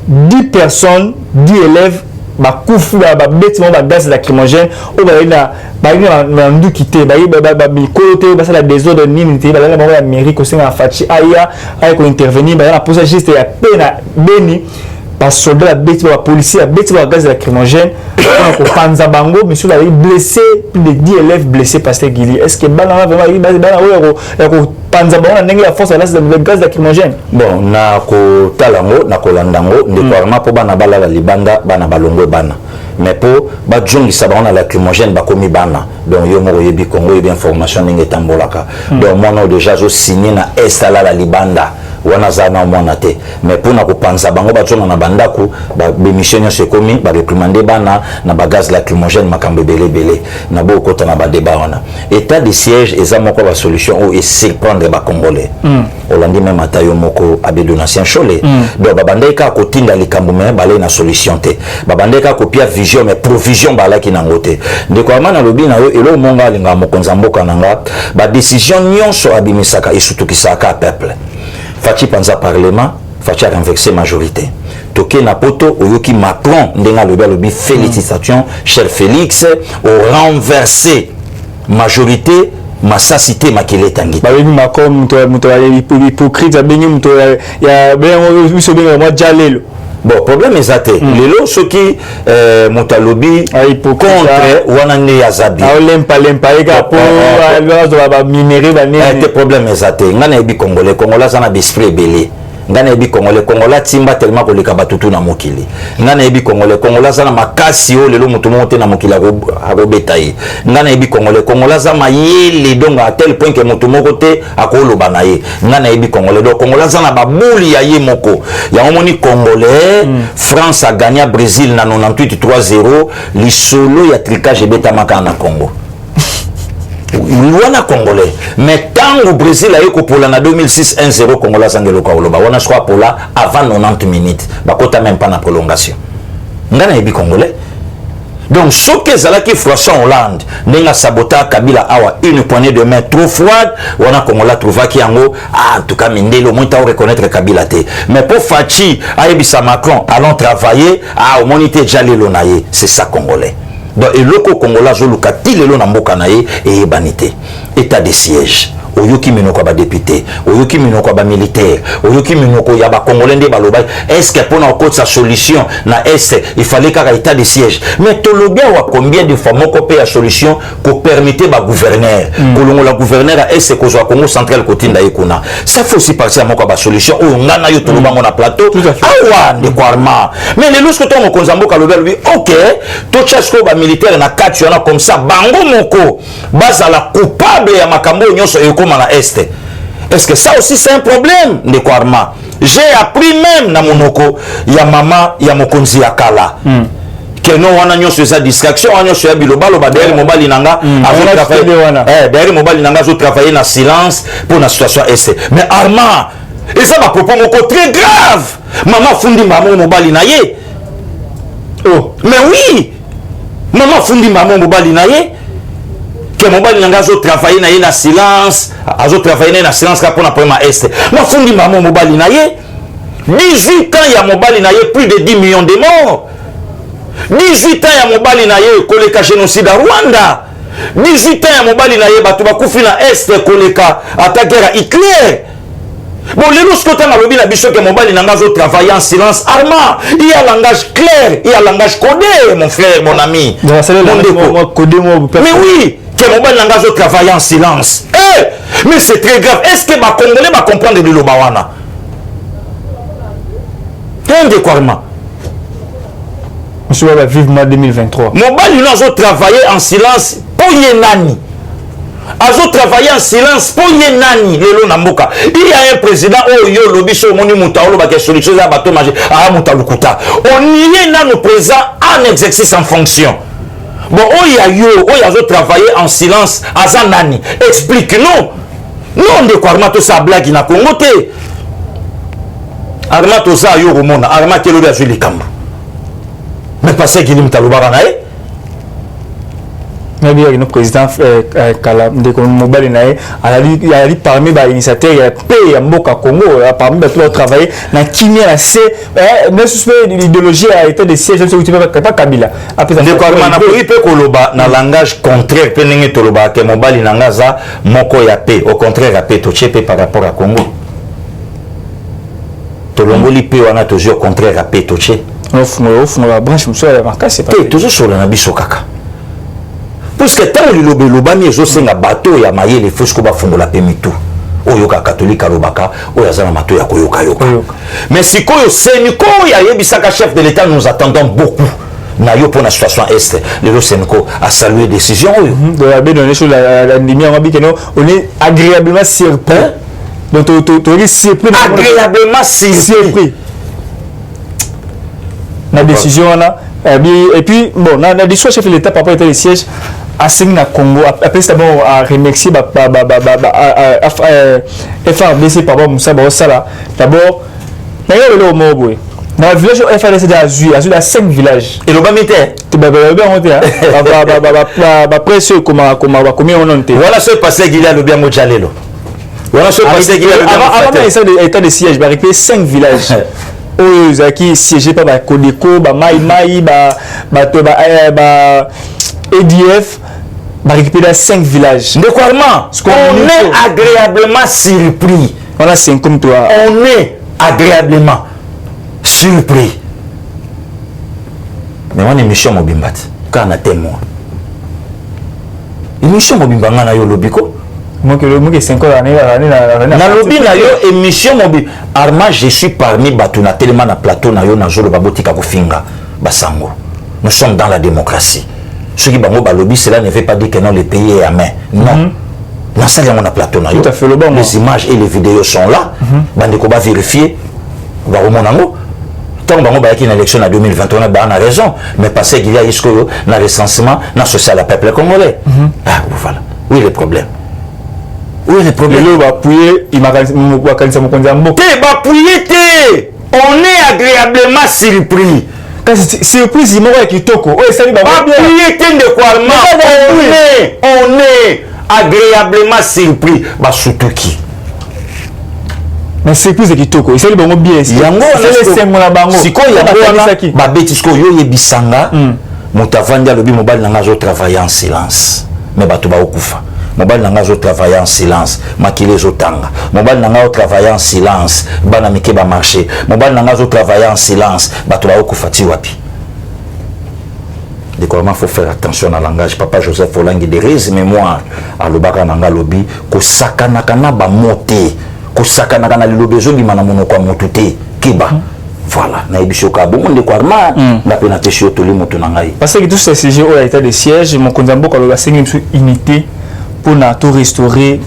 10 personnes 10 élèves ba kufu ba bêtement ba gaz lacrymogène ou ba ndu kité ba bikote ba ça la désordre nini ba la mairie ko senga fachi aya ko intervenir ba na poser juste ya pena beni ba soldat la bêtement ba policier bêtement gaz lacrymogène on ko panza bango monsieur ba blessé plus de 10 élèves blessés pasteur Guili est-ce que bana vraiment bana ko panza bango na ndenge ya force là c'est le gaz lacrymogène bon na ko talango na ko landango ndeko po bana bala la libanda bana balongo bana mais pour ba jongi sabana la lacrymogène ba komi bana donc yo mo yebi Congo yebi information ndenge tambolaka donc moi non déjà je signé na estala la libanda wana zana mwana te mais pour na ko panza bango ba jonga na bandako ba bémission se komi ba réprimander bana na ba gaz lacrymogène makambe belé na bo kota na ba débat wana état de siège ezamoko ba solution ou et surprendre ba congolais olandi même atayo moko abedo na sien cholé donc babandeka ko tinda likambo mais balé na solution te babandeka ko pia vision mais provision balaki na ngote ndeko amana lobi na yo elo monga linga mokonza mboka nanga ba décision nyonso abimisaka isutukisaka peuple Fachi panza parlement Fachi renverser majorité toke na poto oyoki Macron ndenga lobi félicitations cher Félix au renverser majorité masasité makele tangi ba oui Macron muto hypocrite ya bengi muto ya bengo biso benga moi jalelo bon problème ezate lelo soki mutalobi contre wana ne yazabi lempa eka po ba minéraux ba ne problème ezate ngana ebi congolais sana d'esprit belé ngana ebi congolais timba tellement ko leka batutu na mokili ngana ebi congolais sana makasi o lelo mutu monte na mokili akobeta ye ngana ebi congolais za mayele donc à tel point que mutu moko te akoloba na ye ngana ebi congolais donc congolais sana babuli ya ye moko ya omoni congolais France a gagné Brésil na 98 3-0 lisolo ya tricage beta makana Congo wana congolais mais tant au Brésil a eu pour la 2006 1-0 congolais sangelo kaoloba wana soit pour là avant 90 minutes bakota même pas na prolongation ngana ebi congolais Donc, ce que François Hollande n'a sabota Kabila awa une poignée de main trop froide, on a comme on l'a trouvé qui en tout cas Mindelo moins à reconnaître Kabila té. Mais pour Fachi, Aïbissa Macron, allons travailler à monité Jalilo naye, c'est ça congolais. Donc, et le Congolais, je luka tilelo na mboka naye et banité. État de siège. Oyoki minoko ba député, oyoki minoko ba militaire, oyoki minoko ya ba congolais ndé baloba. Est-ce que pour na cause sa solution na est il fallait qu'à état de siège. Mais tolobia wa combien de fois moko pe ya solution ko permettre ba gouverneur, kolongo la gouverneur à est ko zo Congo central kotinda ekuna. Ça faut aussi partir à moko ba solution o ngana yo toloba ngona plateau. Awa de kwarma. Mais les lorsque ton konzambo kaloba lui OK, to chasko ba militaire na kati yana comme ça bango moko baza la coupable ya makambo nyonso comme à la Est. Est-ce que ça aussi c'est un problème de Kwarma? J'ai appris même dans monoko, il y a maman, il y a mokonzi akala. Que non on a une distraction, on a une bilobalo derrière mobile nanga derrière mobile nanga zo travailler dans silence pour la situation Est. Mais Arma, et ça va propos moko très grave. Maman fundi maman mobile naye. Oh, mais oui. Maman fundi maman mobile naye. Que mobile nanga zo travailler na silence, azo travailler na silence pour na premier est. Ma fundi maman mobile naye 18 ans ya mobile naye plus de 10 millions de morts. 18 ans ya mobile naye koleka génocide à Rwanda. 18 ans ya mobile naye batu bakufi na est koleka attaquer à Hitler. Bon, les lorsque tu as lobby la bicho que mobile nanga zo travailler en silence Arma, il y a un langage clair, il y a un langage codé mon frère, mon ami. Mais oui, que mobile nanga zo travailler en silence. Mais c'est très grave. Est-ce que ma Congolais va comprendre de l'Obawana? Monsieur va vivre 2023. Mobile nanga zo travailler en silence pour Yenani. Azo travailler en silence pour Yenani lelo namboka. Il y a un président yo lobi so moni mutaolo ba ke solution za bato manger mutalukuta. On y est dans le président en exercice en fonction. Bon y azo travailler en silence azanani. Explique-nous. Non de quoi arma to sa blague na Congo te. Arma to sa yo romona, arma ke lobi azuli kambo. Mais parce qu'il mutaluba nae. Il y a un président de mobile il a dit parmi les initiateurs il y a pays à Mboka Congo parmi les travailler dans Kimia la C mais suspect l'idéologie a été de siège sur tu pas Kabila après ça il peut koloba na langage contraire pe ndenge toloba ke mobile nangaza moko ya pe au contraire ya pe to chepe par rapport à Congo tolongoli pe wana toujours contraire ya pe to che on la branche monsieur la marque c'est pas toujours sur la nabiso kaka. Parce que tant que le bami est aussi un bateau, il y a maillé les fous qui vont la pémitou. Oyoka catholique à l'obaka, oyazana mato ya koyoka yoka. Mais si koyo seniko ya yebisaka chef de l'État, nous attendons beaucoup. Na yo pour la situation est, le seniko a salué décision. De la baie donner sur la lumière, on est agréablement surpris. Donc tu es surpris. Agréablement surpris. La décision là. Et puis bon, on a dit soit chef de l'État par rapport au siège à Singna Congo. Après c'est d'abord à remercier FRDC par rapport à Moussa Barosala. D'abord, dans le village FRDC à 5 villages. Et le Bamité tu vas bien monter après ce combien on a été. Voilà ce passé qu'il y a le bien Mojalelo. Voilà ce passé qu'il y a le bien. Avant l'état de siège, il va récupérer 5 villages. Qui siégé par Kodeko, Maï, EDF, récupérer 5 villages. De quoi on est agréablement surpris. On a 5 comme toi. On est agréablement surpris. Mais on est émission Mobimbat. Quand on a témoin. Émission Mobimbat, on a eu le bico. Moi que 5 ans na lobby na yo émission mobile Arma je suis parmi batuna tellement na plateau na yo na jolo babotika kofinga basango. Nous sommes dans la démocratie. Ce qui bango ba lobby cela ne veut pas dire que non le pays est à main. Non. Dans ça on a plateau na yo. Les images et les vidéos sont là. Bandeko ba vérifier ba remonango. Tant bango ba qui une élection en 2021 ba on a raison mais parce qu'il y a jusqu'au na recensement na social à peuple congolais. Ah voilà. Oui le problème. Oui, le problème. On est agréablement surpris. surprise il m'a qui toko oh ça lui va bien on est agréablement surpris ba sutuki mais surprise qui toko ça lui va bien yango na bango siko yango ba beti siko yo yebisanga mutavandi alobi mobali nanga zo travailler en silence mais bato ba okufa mobali nanga zo travailler en silence makile zo tanga mobali nanga zo travailler en silence bana mike ba marché mobali nanga zo travailler en silence bato ba okufa ti wapi. De comment faut faire attention à langage. Papa Joseph Olangi de rise mémoire à l'obaka nanga lobi ko sakana kana ba moté ko sakana kana lilobezo bi mana monoko motuté kiba. Voilà, na ibishoka bon de kwarma na penate chez toli moto nangai. Parce que tout ce sujet au état de siège mon konzambo ko la cinquième unité pour na tout restaurer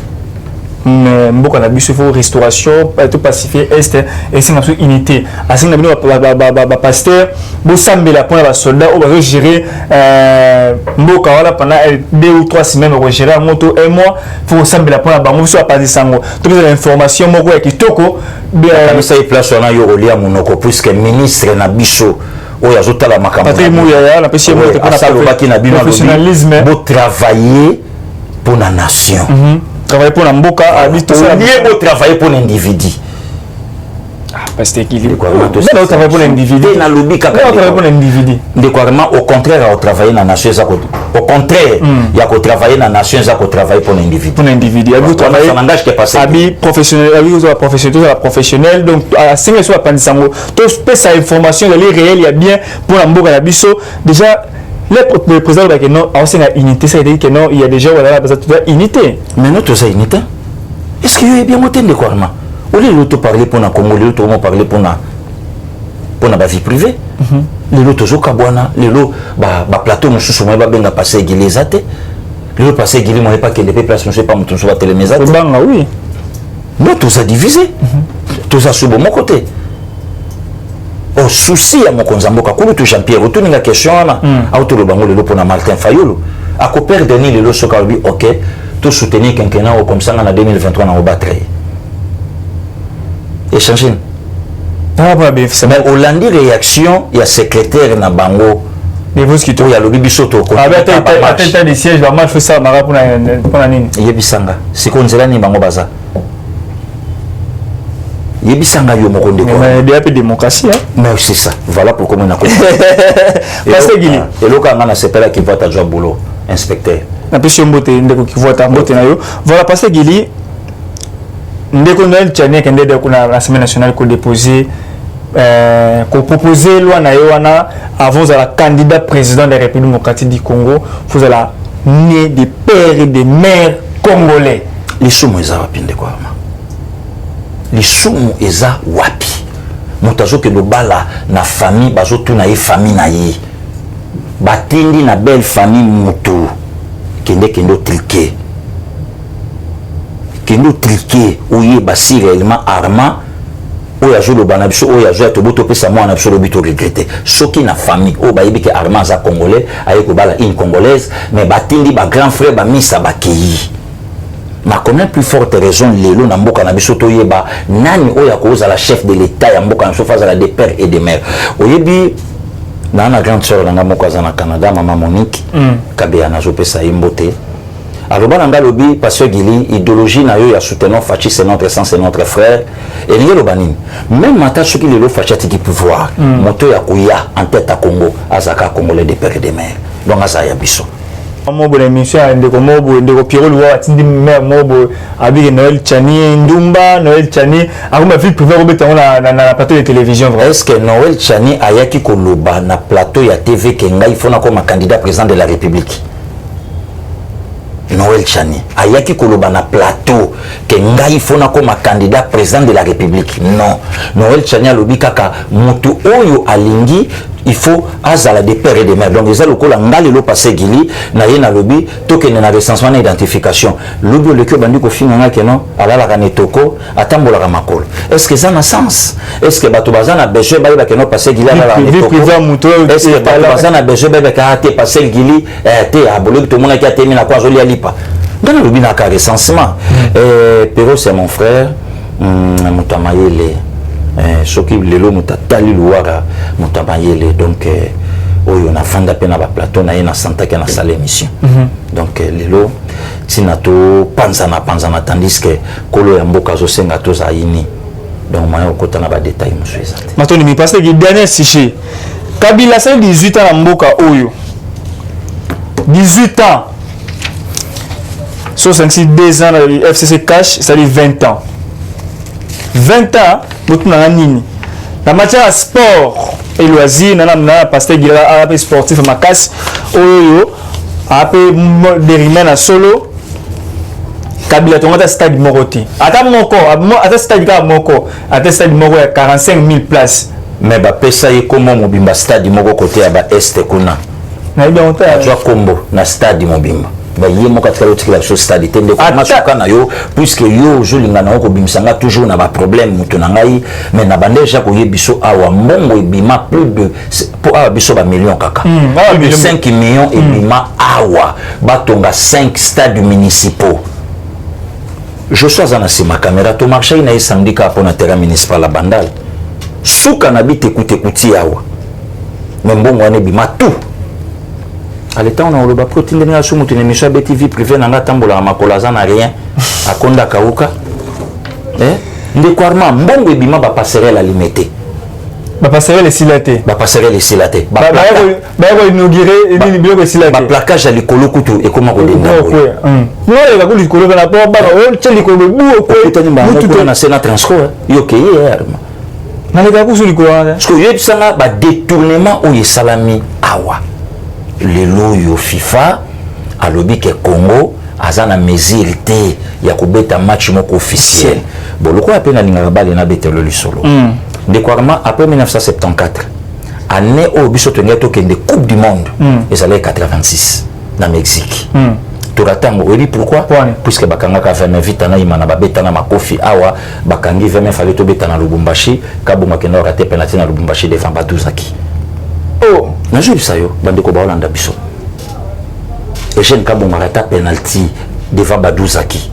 mboka na biso faut restauration tout pacifier est et c'est notre unité assez na bino ba pasteur bo sambela pour ba soldat ou ba gérer mboka wala pendant 2 ou 3 semaines on gérer un moto un mois faut sambela pour ba mo so pas sango toute l'information moko ya kitoko bien ça est place on a yo lia monoko puisque ministre na biso oya zotala makambo Patrick Mouyaya la pêche mo te pour professionnalisme pour travailler pour la nation. Travailler pour l'amboka, travailler pour l'individu. Ah, parce que il travailler pour l'individu. Au contraire, au travailler dans la nation, au contraire, il y a qu'au travailler dans la nation, il y a qu'au travailler pour l'individu. Pour l'individu. C'est un langage qui est passé. Professionnel, donc à 5 sur la pandisango. Tout cette information réelle, il y a bien pour l'amboka la biso. Déjà. Le président de non, aussi la unité, ça veut dire que non, il y a déjà une unité. Mais notre unité, est-ce qu'il y a bien monté de quoi? Au lieu de parler pour la Congo, les autres parler pour la vie privée. Les autres au Kabwana, les autres plateau, nous sommes bien passer église athée. Les autres passer église, moi pas que les places, je ne sais pas, nous sommes télémisés. Oui. Nous tous a divisé, tous a sous mon côté. Au souci à mon konzamboka kulu tu Jean-Pierre retourne la question là autour de bango le pour na Martin Fayulu à coper Denis le soka lui OK tout soutenir quinquennat comme ça en 2023 na obattre échanger mais Hollandi réaction il y a secrétaire na bango mais vous qui il y a le bibisoto ko attends des sièges va mal faire ça mara pour na nini yebisanga sikonzela ni bango baza yebisanga yo mokonde ko mais il y a peu de démocratie mais c'est ça voilà pourquoi on a parce que Guili et le quand on a separa qui va ta job boulot inspecteur na pesi mbote ndeko qui voit ta mbote na yo voilà parce que Guili ndeko Noël Tchani kende de kuna la semaine nationale ko déposer ko proposer loi na yo wana avant la candidat président de la République démocratique du Congo vous allez né des pères et des mères congolais les somo ezaba pinde quoi lisumu eza wapi motazo ke lobala na famille bazo tuna ye famille na ye batindi na belle famille mutu kende triqué oye basi réellement armand oya zo lobana biso oya zo to boto pesa moi na biso lo bito regretter soki na famille o ba yebi ke armand za congolais aye ko bala une congolaise mais batindi ba grand frère ba misa ba keyi. Ma connaît plus forte raison lelo na mboka na biso to yeba nani oya ko za la chef de l'état ya mboka na so faza la des pères et des mères oyebi na na grande sœur na mboka za na Canada maman Monique kabea na zo pesa imbote aloba na ngalobi pasteur Guili idéologie na yo ya soutenant Fachi c'est notre sang c'est notre frère et ngelo banini même mata soki lelo Fachi tiki pouvoir moto ya kuya en tête à Congo azaka congolais des pères et des mères donc azaya biso mobo na émission ndeko mobo ndeko Pierrot Loua atindi mère mobo avec Noël Tchani Ndumba Noël Tchani akoma vie privée robeta na plateau de télévision est-ce que Noël Tchani ayaki koloba na plateau ya TV kenga il faut na comme candidat président de la République Noël Tchani ayaki koloba na plateau kenga il faut na comme candidat président de la République non Noël Tchani alobi kaka mutu oyo alingi il faut azala des pères et des mères donc les lokola ngale lo passé Guili na yena lobi tokene na recensement na identification lobi le que bandi ko finanga keno alala ka netoko atambola ka makolo est-ce que ça na sens est-ce que bato bazana besoin ba yeba keno passé Guili alala netoko est-ce que bato bazana besoin ba ka te passé Guili te abolo to mona ki atemi na kwa zoli alipa dans lobi na ka recensement Pero c'est mon frère Mutamayele soki lelo mutatali luwara mutabayele donc oyo na fanda pe na ba plateau na ye na santa ke na salle émission donc lelo tina to panzana tandis que kolo ya mboka zo senga to za yini donc moi okota na ba détail monsieur ezate matoni mi parce que dernier sujet Kabila c'est 18 ans na mboka oyo 18 ans so 2 ans na FCC cash ça dit 20 ans 20 ans botu na nini la matière à sport et loisir na pasteur gira a sportif makas oyo a pe dérimer na solo Kabila tonga stade Moroti ata stade ka moko ata stade moko ya 45 000 places mais ba pesa ye komo mobimba stade moko côté ya ba est kuna na bien on ta tu kombo na stade mobimba ba ye moko atikala tikala so stade tende ko masuka na yo puisque yo jolinga na ko bimisanga toujours na ba problème mutu na ngai mais na bandeja ko yebiso awa mbongo ebima plus de pour awa biso ba millions kaka plus de 5 millions ebima awa batonga 5 stades municipaux. Je suis dans ma caméra to marché na syndicat pour na terrain municipal la bandal suka na bite écouter awa mais mbongo ane bima tout à l'état on a le bapro tindeni na sumu tene misha BTV privé na ngatambola makola za na rien akonda kauka ndekwarma mbongo ebima ba passerelle limitée ba passerelle silate ba inaugurer ni biloko silate ba placage à likolo kutu et comment kodenda no le ba likolo na po ba o tsheli ko bu ko etani ba mutu na sena transport yo ke hier na le ba ku sur likolo parce que yeb sanga ba détournement o yesalami awa lelo yo FIFA alobi ke Congo azana mesure te ya kobeta match moko officiel bon loko apena linga bale na betelo lisolo déclarement après 1974 année au biso tengeto kende coupe du monde et ça allait 86 na Mexique toratango oui pourquoi puisque bakanga ka 20 vite na imana babeta na makofi awa bakangi 20 fallait to beta na Lubumbashi kabo makenda raté penalty na Lubumbashi devant Baduzaki oh na joue ça yo bandeko ba Holanda biso et jeune kabo marata penalty devant Baduzaki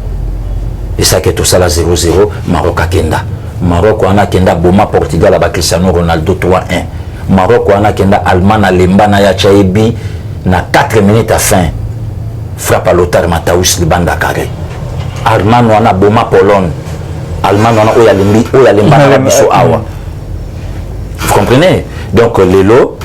et ça que tout ça là 0-0 Maroc akenda Maroc wana kenda boma Portugal ba Cristiano Ronaldo 3-1 Maroc wana kenda Allemagne alemba na ya Chaebi na 4 minutes à fin frappe à Lothar Matthäus libanda carré Allemagne wana boma Pologne Allemagne wana oya lemba na biso awa vous comprenez donc lelo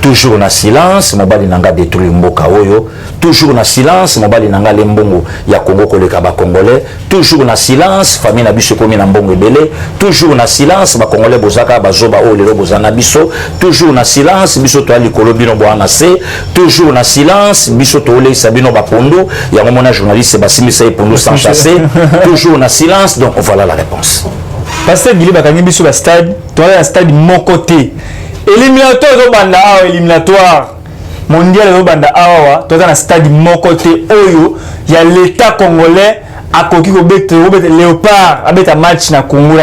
toujours na silence mobali nanga détruire mboka oyo toujours na silence mobali nanga lembongo ya Congo koleka ba congolais toujours na silence famille na biso komi na mbongo ebele toujours na silence ba congolais bozaka bazoba o lelo bozana biso toujours na silence biso to ali kolobino bwana se toujours na silence biso to ole sabino ba pondo ya mona journaliste basimisa e pondo sans chasser toujours na silence donc voilà la réponse pasteur Gili bakangi biso ba stade to ya stade mon côté éliminatoire mondial au banda awa to na stade moko te oyo ya l'état congolais akoki ko bete léopard abeta match na Congo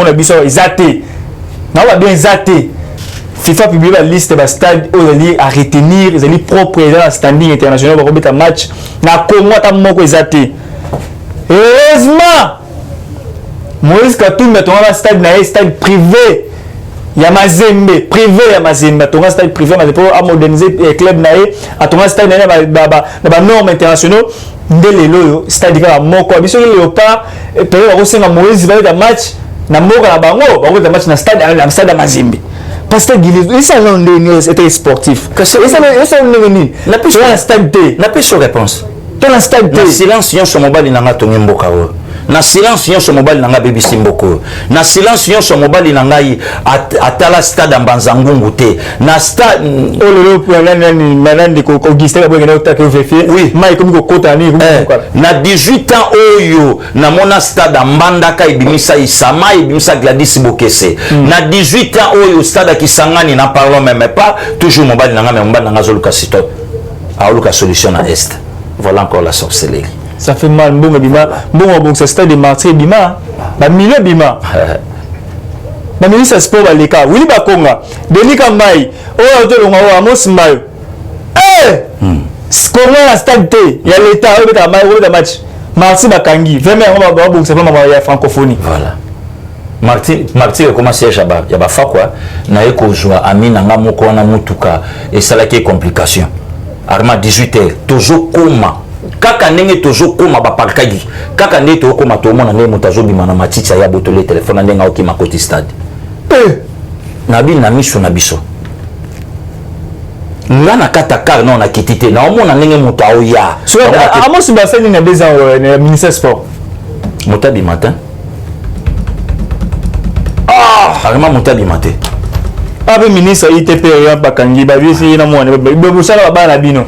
na biso ezate na ba bien ezate FIFA publie la liste ba stade oyo ali à retenir ezali propre dans standing international ba beta match na Congo ta moko ezate heureusement Moïse Katumbi tonga stade na stade privé ya Mazembe privé ya Mazembe tonga stade privé mais pour moderniser club nae atonga stade na ba normes internationaux ndelelo stade ka moko biso léopard to ba kosenga Moïse ba match na moko na bango ba ko match na stade ya Mazembe parce que il ça c'était sportif que c'est ça ni na plus na stade T na plus réponse to na stade T silence yon so mobali na ngatongi mboka o na silence yon so mobali nanga BBC mboko na silence yon so mobali nangai atala stade Mbanzangungu te na stade ololo pour nani manande ko Augustin ba bengena otaka vérifier oui mai comme ko kota ni na 18 ans oyo na mona stade Mbandaka ibimisa Isama ibimisa Gladys Bokese na 18 ans oyo stade Kisangani na parlons même pas toujours mobali nanga mais mobali nanga zoluka sito a oluka solution na est voilà encore la sorcellerie. Ça fait mal, bon, c'est stade de martyr bima, ba milieu bima. Ba milieu ça sport baleka, oui ba konga, Denis Kambai, oh auto longa o amos mayo. Konga na stade T, ya l'état o beta mai o beta match. Martyr bakangi, vraiment on va bon c'est pas ya francophonie. Voilà. Martyr comment c'est Jaba ya ba fa quoi na eko joa amina nga moko na mutuka et ça la qui complication arma 18h toujours koma kaka ndenge toujours koma ba parkagi kaka ndenge to koma to mona ndenge mutazo bima na matitsa ya botole téléphone ndenge oki makoti stade na bi na miso na biso nga na kata car non na kitite na omona ndenge muto aoya so amo subasani na des ans na ministère sport Motabi matin. Harima Motabi matin. Abe ministre ITP ya bakangi ba bisi na mwana ba busala ba na bino.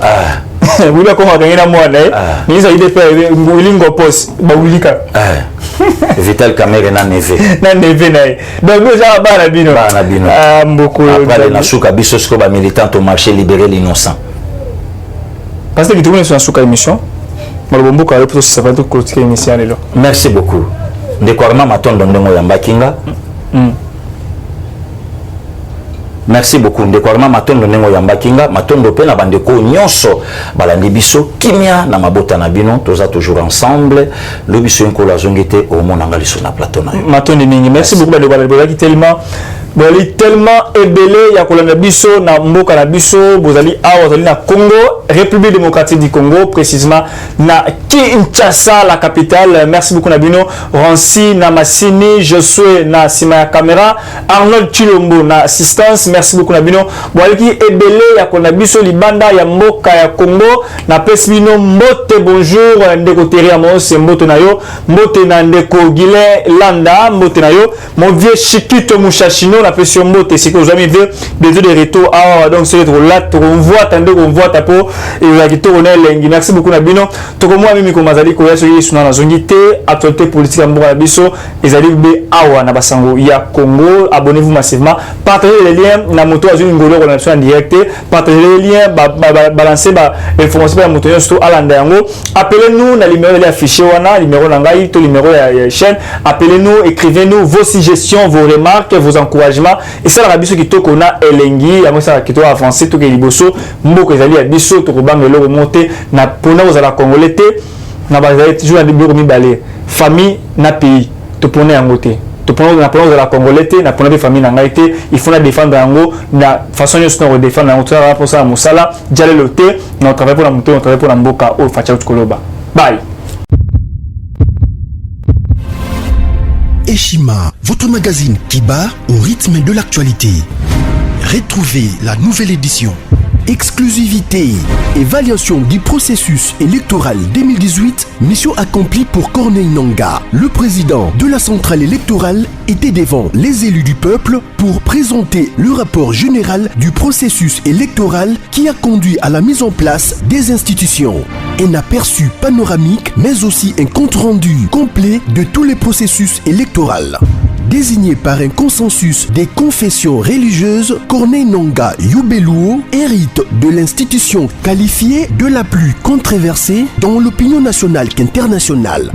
Bula ko ha na mwana ministre ITP ngulingo post ba bulika. Vital Kamere na neve. Na neve na. Donc busala ba na bino. Ba na bino. Mboko après na suka biso sko ba militant au marché libérer l'innocent. Parce que tu connais sur suka émission. Merci beaucoup. Ndekwarma matondo ndongo ya Mbakinga. Merci beaucoup. Ndekwarma matondo ndongo ya Mbakinga, matondo pe na bandeko nyonso balandi biso kimia na mabota na bino, toza toujours ensemble. Le biso nkola zongete au monanga liso na plateau na yo. Matondo ningi. Merci beaucoup de tellement tellement ébélé ya kolanda biso na mboka na biso bozali awa zali na Congo, République démocratique du Congo, précisément na Kinshasa la capitale. Merci beaucoup Nabino, Rancy na Massini, Josué na sima ya caméra, Arnold Chilombo na assistance. Merci beaucoup Nabino. Boaliki ébélé ya kolanda biso libanda ya mboka ya Congo na pesbino mbote bonjour ndeko teria mo se mbote na yo, mbote na ndeko Gile Landa mbote na yo, mon vieux Chikito Mushashino la pression mbote c'est que vous avez vu des retours donc c'est être là on voit attendez on voit ta peau et la qui tourne lengi. Merci beaucoup Nabino to ko moi mimi ko mazali ko yaso yi suna na zongité actualité politique ya mboka biso ezali be awa na basango ya Congo. Abonnez-vous massivement, partagez les liens na moto azuni ngolo ko na en direct, partagez les liens balancer ba information ya moto surtout alanda yango. Appelez-nous na numéro affiché wana numéro na ngai to numéro ya chaîne, appelez-nous, écrivez-nous vos suggestions, vos remarques, vos encouragements et ça la biso qui to kona elengi ya ça qui to avancer to ke liboso mboko ezali ya biso to ko bangelo remonter na pona aux la congolais na bazali toujours na biro mibale famille na pays to pona yango te to pona na pona la congolais na pona de famille na ngaité il faut na défendre yango na façon yo se défendre yango to la pour ça musala jale loté na travail pour la monter on travaille pour la mboka o facha koloba. Bye. Eshima, votre magazine qui bat au rythme de l'actualité. Retrouvez la nouvelle édition. Exclusivité, évaluation du processus électoral 2018, mission accomplie pour Corneille Nangaa. Le président de la centrale électorale était devant les élus du peuple pour présenter le rapport général du processus électoral qui a conduit à la mise en place des institutions. Un aperçu panoramique, mais aussi un compte-rendu complet de tous les processus électoraux. Désigné par un consensus des confessions religieuses, Corneille Nangaa Yobeluo hérite de l'institution qualifiée de la plus controversée dans l'opinion nationale qu'internationale.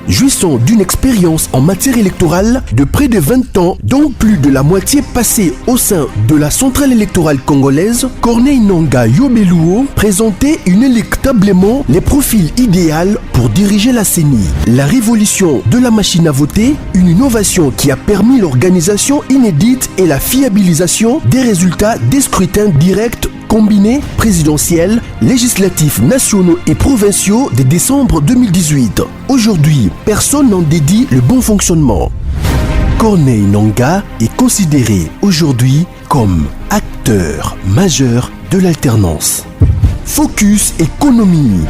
Jouissant d'une expérience en matière électorale de près de 20 ans, dont plus de la moitié passée au sein de la centrale électorale congolaise, Corneille Nangaa Yobeluo présentait inéluctablement les profils idéaux pour diriger la CENI. La révolution de la machine à voter, une innovation qui a permis l'organisation inédite et la fiabilisation des résultats des scrutins directs combinés présidentiels, législatifs nationaux et provinciaux de décembre 2018. Aujourd'hui, personne n'en dédie le bon fonctionnement. Corneille Nangaa est considéré aujourd'hui comme acteur majeur de l'alternance. Focus économie.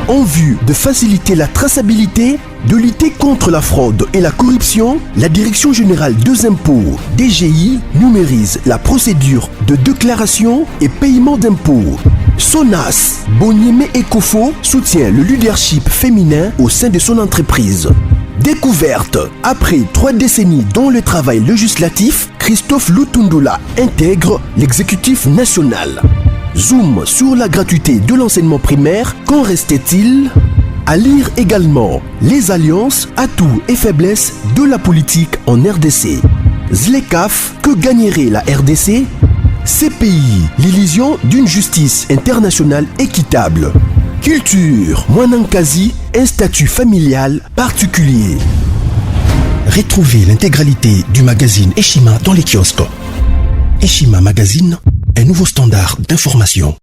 En vue de faciliter la traçabilité, de lutter contre la fraude et la corruption, la Direction générale des impôts, DGI, numérise la procédure de déclaration et paiement d'impôts. Sonas, Bonieme Ecofo soutient le leadership féminin au sein de son entreprise. Découverte. Après 3 décennies dans le travail législatif, Christophe Lutundula intègre l'exécutif national. Zoom sur la gratuité de l'enseignement primaire. Qu'en restait-il? À lire également les alliances, atouts et faiblesses de la politique en RDC. ZLECAf, que gagnerait la RDC? CPI, l'illusion d'une justice internationale équitable. Culture, Mwanankazi, un statut familial particulier. Retrouvez l'intégralité du magazine Eshima dans les kiosques. Eshima Magazine, un nouveau standard d'information.